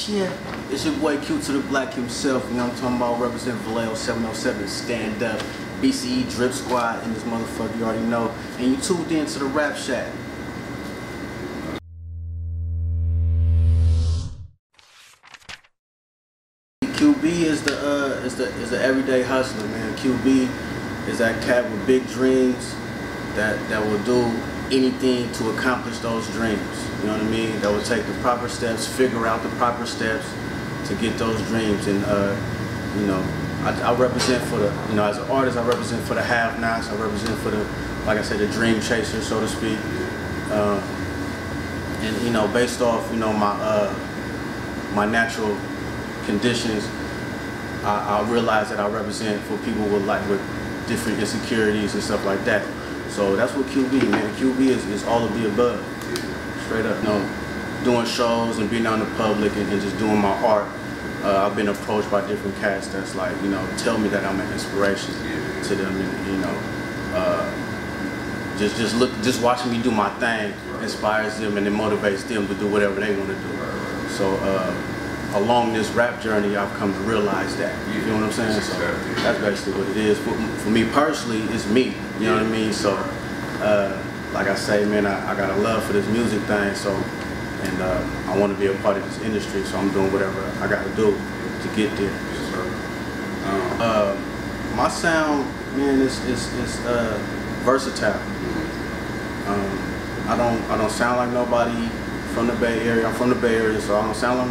shit. It's your boy Q to the Black himself, you know what I'm talking about, representing Vallejo 707, stand up, BCE Drip Squad in this motherfucker, you already know. And you tuned in to the Rapshack. QB is the everyday hustler, man. QB is that cat with big dreams that will do anything to accomplish those dreams. You know what I mean? That will take the proper steps, figure out the proper steps to get those dreams. And you know, I represent for the, you know, as an artist, I represent for the have-nots. I represent for the, like I said, the dream chaser, so to speak. And you know, based off, you know, my natural conditions, I realize that I represent for people with different insecurities and stuff like that. So that's what QB, man. QB is all of the above. Straight up, you know, doing shows and being out in the public and just doing my art. I've been approached by different cats that's like, you know, tell me that I'm an inspiration to them, and you know, just watching me do my thing inspires them and it motivates them to do whatever they want to do. So along this rap journey, I've come to realize that. You know what I'm saying? So that's basically what it is. For me personally, it's me. You know what I mean? So like I say, man, I got a love for this music thing. So, and I want to be a part of this industry. So I'm doing whatever I got to do to get there. My sound, man, is versatile. I don't sound like nobody from the Bay Area. I'm from the Bay Area, so I don't sound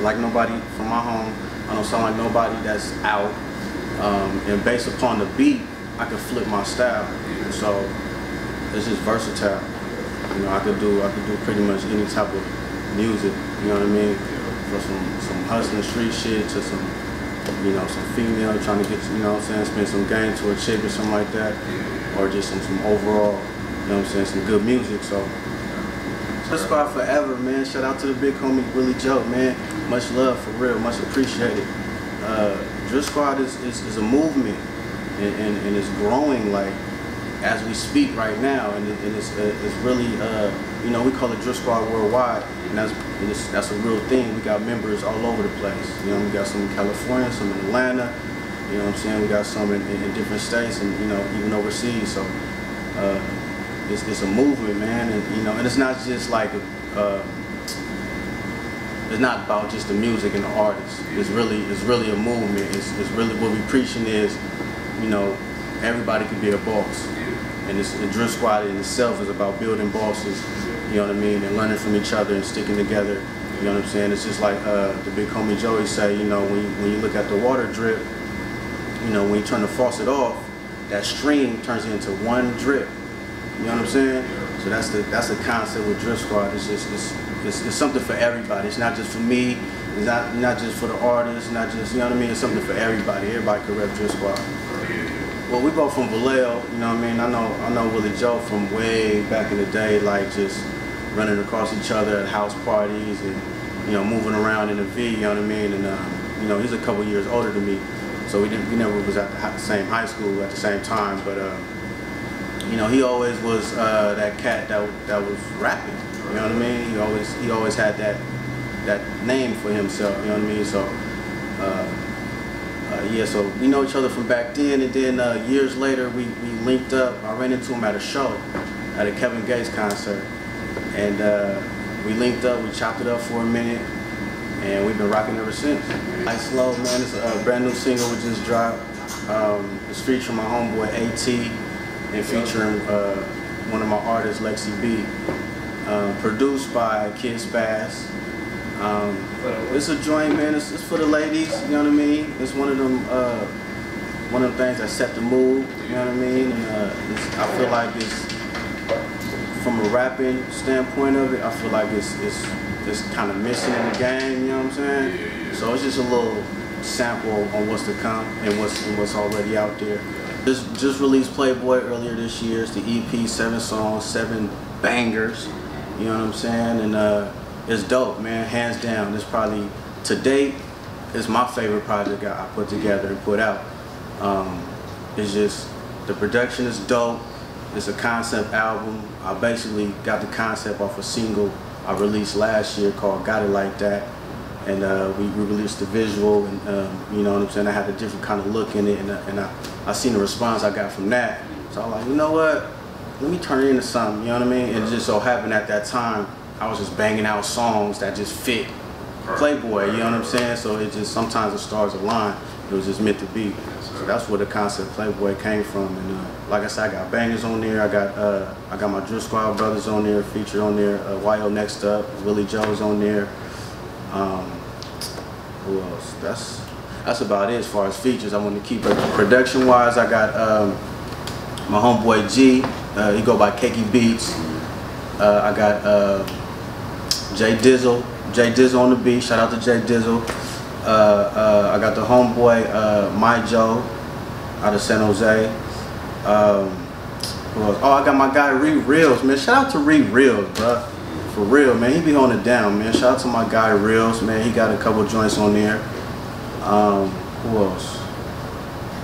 like nobody from my home. I don't sound like nobody that's out. And based upon the beat, I can flip my style. So it's just versatile. You know, I could do pretty much any type of music. You know what I mean? From some hustling street shit to some, you know, some female trying to get, you know what I'm saying, spend some game to a chick or something like that, or just some overall, you know what I'm saying, some good music. So. Drip Squad forever, man. Shout out to the big homie Willie Joe, man. Much love, for real, much appreciated. Drip Squad is a movement, and it's growing like as we speak right now, and it's really, you know, we call it Drip Squad worldwide, and that's a real thing. We got members all over the place. You know, we got some in California, some in Atlanta. You know what I'm saying? We got some in different states, and you know, even overseas. So. It's a movement, man, and you know, and it's not just like it's not about just the music and the artists. It's really a movement. It's really what we preaching is, you know, everybody can be a boss, and the Drip Squad in itself is about building bosses. You know what I mean, and learning from each other and sticking together. You know what I'm saying? It's just like the big homie Joey say, you know, when you look at the water drip, you know, when you turn the faucet off, that stream turns into one drip. You know what I'm saying? So that's the concept with Drip Squad. It's just it's something for everybody. It's not just for me. It's not just for the artists. Not just, you know what I mean. It's something for everybody. Everybody can rep Drip Squad. Well, we both from Vallejo. You know what I mean? I know Willie Joe from way back in the day, like just running across each other at house parties and, you know, moving around in the V. You know what I mean? And you know, he's a couple years older than me, so we never was at the same high school at the same time, but. You know, he always was that cat that was rapping. You know what I mean? He always had that name for himself. You know what I mean? So yeah. So we know each other from back then, and then years later we linked up. I ran into him at a show, at a Kevin Gates concert, and we linked up. We chopped it up for a minute, and we've been rocking ever since. Nice Slow, man. It's a brand new single we just dropped. It's featuring my homeboy AT. And featuring one of my artists, Lexi B. Produced by Kid Spaz. It's a joint, man. It's for the ladies. You know what I mean? It's one of them things that set the mood. You know what I mean? And I feel like it's, from a rapping standpoint of it, I feel like it's kind of missing in the game. You know what I'm saying? So it's just a little sample on what's to come and what's already out there. Just released Playboy earlier this year. It's the EP, 7 songs, 7 bangers. You know what I'm saying? And it's dope, man. Hands down. It's probably, to date, it's my favorite project I put together and put out. It's just, the production is dope. It's a concept album. I basically got the concept off a single I released last year called Got It Like That. and we released the visual, and you know what I'm saying, I had a different kind of look in it, and I seen the response I got from that, so I was like, you know what, let me turn it into something, you know what I mean? And it just so happened at that time I was just banging out songs that just fit Playboy, you know what I'm saying? So it just, sometimes the stars align, it was just meant to be. So that's where the concept Playboy came from. And like I said, I got bangers on there. I got my Drill Squad brothers on there, featured on there. YO Next Up, Willie Joe's on there. Who else? That's about it as far as features. I want to keep it production wise. I got my homeboy G. He go by Keki Beats. I got J Dizzle on the beat. Shout out to J Dizzle. I got the homeboy My Joe out of San Jose. Who else? Oh, I got my guy Reels, man. Shout out to Reels, bro. For real, man. He be on it down, man. Shout out to my guy Reels, man. He got a couple joints on there. Who else?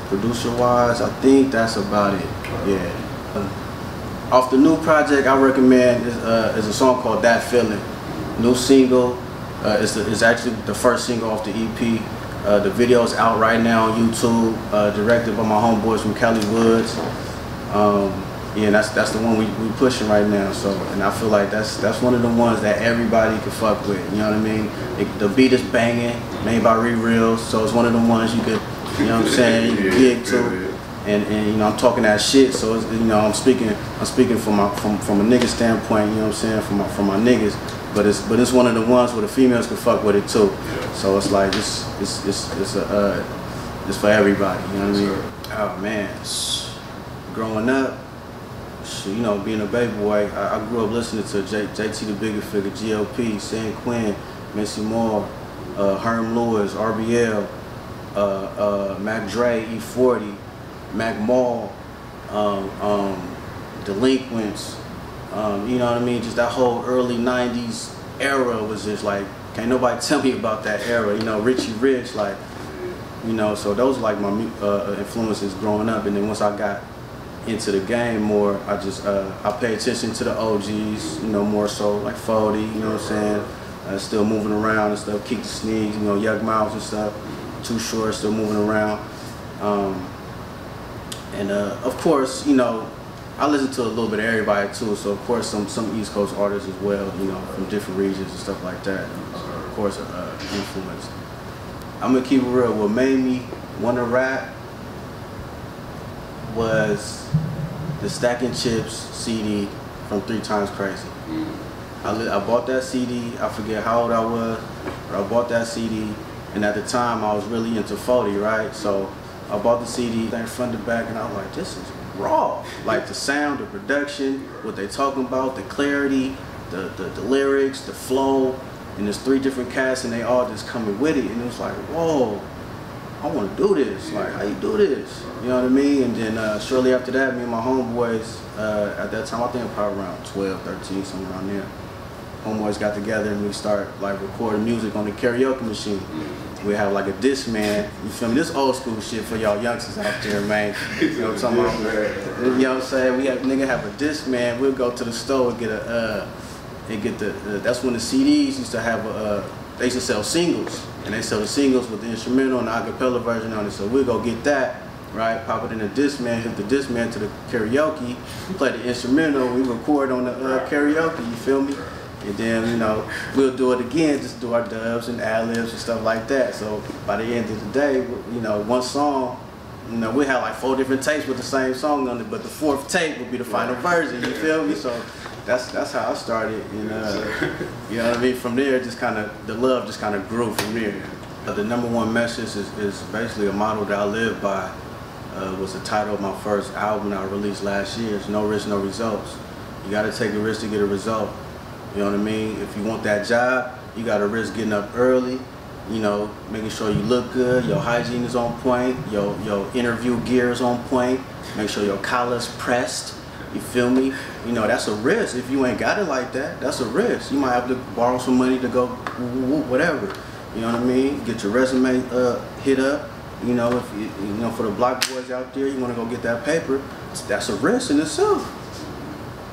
Producer wise, I think that's about it. Yeah. Off the new project, I recommend is a song called That Feeling. New single. It's actually the first single off the EP. The video's out right now on YouTube, directed by my homeboys from Cali Woods. Yeah, that's the one we pushing right now. So, and I feel like that's one of the ones that everybody can fuck with. You know what I mean? The beat is banging, made by Reels, so it's one of the ones you could, you know what I'm saying, you can dig to. And you know, I'm talking that shit, so it's, you know, I'm speaking from a nigga standpoint. You know what I'm saying, from my niggas. But it's one of the ones where the females can fuck with it too. So it's like it's for everybody. You know what I mean? Oh man, growing up, you know, being a baby boy, I grew up listening to JT the Bigger Figure, GLP, San Quinn, Missy Moore, Herm Lewis, RBL, Mac Dre, E40, Mac Mall, Delinquents. You know what I mean? Just that whole early 90s era was just like, can't nobody tell me about that era. You know, Richie Rich, like, you know, so those are like my influences growing up. And then once I got into the game more, I just, I pay attention to the OGs, you know, more so like 40, you know what I'm saying? Still moving around and stuff, Keep the Sneaks, you know, Young Miles and stuff, Too Short, still moving around. And of course, you know, I listen to a little bit of everybody too, so of course some East Coast artists as well, you know, from different regions and stuff like that. So of course, influenced. I'm gonna keep it real. What made me want to rap was the Stacking Chips CD from 3 Times Crazy. I bought that CD. I forget how old I was, but I bought that CD, and at the time I was really into 40, right? So I bought the CD, front to back, and I was like, this is raw. Like the sound, the production, what they talking about, the clarity, the lyrics, the flow, and there's 3 different casts and they all just coming with it, and it was like, whoa, I want to do this. Like, how you do this? You know what I mean? And then shortly after that, me and my homeboys, at that time, I think probably around 12, 13, somewhere around there, homeboys got together and we start like recording music on the karaoke machine. We have like a Discman, you feel me? This old school shit for y'all youngsters out there, man. You know what I'm talking about? You know what I'm saying? We have a Discman. We'll go to the store and get that's when the CDs used to have they used to sell singles, and they sell the singles with the instrumental and the acapella version on it. So we'll go get that, right? Pop it in the Discman, hit the Discman to the karaoke, play the instrumental. We record on the karaoke. You feel me? And then, you know, we'll do it again, just do our dubs and ad-libs and stuff like that. So by the end of the day, you know, one song, you know, we have like 4 different tapes with the same song on it, but the 4th tape would be the final version, you feel me? So that's how I started, and you know what I mean? From there, just kind of, the love just kind of grew from there. The #1 message is basically a motto that I live by. Was the title of my first album that I released last year. It's no risk, no results. You gotta take a risk to get a result. You know what I mean? If you want that job, you gotta risk getting up early, you know, making sure you look good, your hygiene is on point, your interview gear is on point, make sure your collar's pressed, you feel me? You know, that's a risk. If you ain't got it like that, that's a risk. You might have to borrow some money to go whatever. You know what I mean? Get your resume hit up. You know, if you know, for the block boys out there, you wanna go get that paper, that's a risk in itself.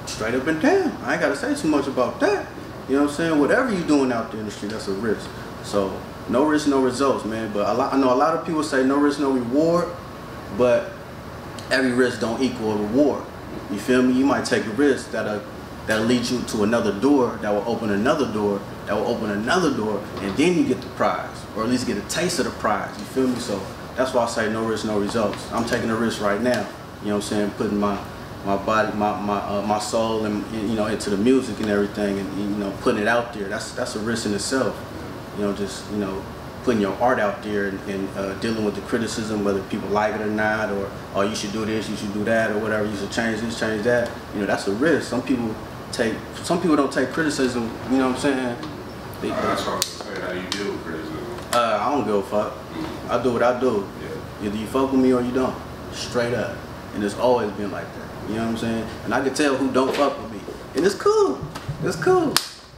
Straight up and down. I ain't gotta say too much about that. You know what I'm saying? Whatever you're doing out there in the street, that's a risk. So no risk, no results, man. But I know a lot of people say no risk, no reward, but every risk don't equal a reward. You feel me? You might take a risk that'll lead you to another door, that will open another door, that will open another door, and then you get the prize, or at least get a taste of the prize. You feel me? So that's why I say no risk, no results. I'm taking a risk right now. You know what I'm saying? Putting my body, my soul, and into the music and everything, and putting it out there. That's a risk in itself. Just putting your art out there and dealing with the criticism, whether people like it or not, or oh, you should do this, you should do that, or whatever. You should change this, change that. That's a risk. Some people don't take criticism. You know what I'm saying? That's what I was gonna say. How do you deal with criticism? I don't give a fuck. I do what I do. Yeah. Either you fuck with me or you don't. Straight up. And it's always been like that. You know what I'm saying? And I can tell who don't fuck with me. And it's cool. It's cool.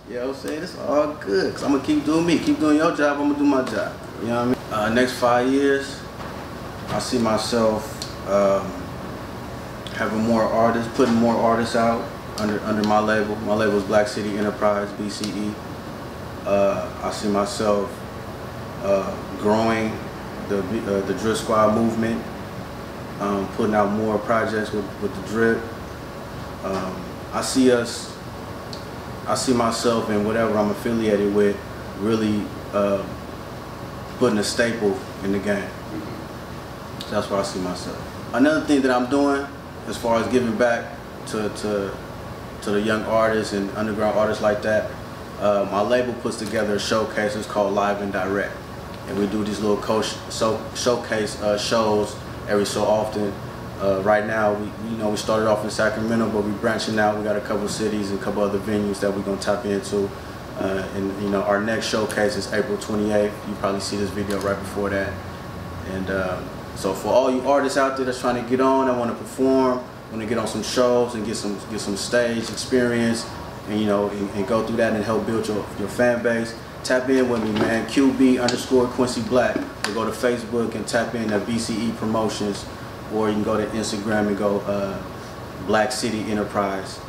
You know what I'm saying? It's all good. Cause I'm gonna keep doing me. Keep doing your job, I'm gonna do my job. You know what I mean? Next 5 years, I see myself having more artists, putting more artists out under my label. My label is Black City Enterprise, BCE. I see myself growing the Drip Squad movement, putting out more projects with the Drip. I see myself in whatever I'm affiliated with really putting a staple in the game. So that's where I see myself. Another thing that I'm doing as far as giving back to the young artists and underground artists like that, my label puts together showcases called Live and Direct. And we do these little showcase shows every so often. Right now, we started off in Sacramento, but we're branching out. We got a couple cities and a couple other venues that we're gonna tap into. And our next showcase is April 28th. You probably see this video right before that. And so for all you artists out there that's trying to get on, that want to perform, want to get on some shows and get some stage experience, and and go through that and help build your fan base, tap in with me, man. QB_Quincy Black. Or go to Facebook and tap in at BCE Promotions. Or you can go to Instagram and go Black City Enterprise,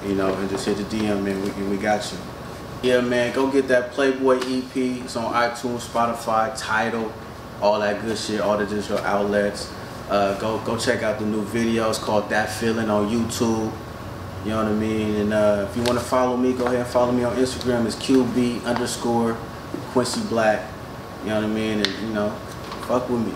and just hit the DM, and we got you. Yeah, man, go get that Playboy EP. It's on iTunes, Spotify, Tidal, all that good shit, all the digital outlets. Go check out the new video. It's called That Feeling on YouTube. You know what I mean? And if you want to follow me, go ahead and follow me on Instagram. It's QB_Quincy Black. You know what I mean? And fuck with me.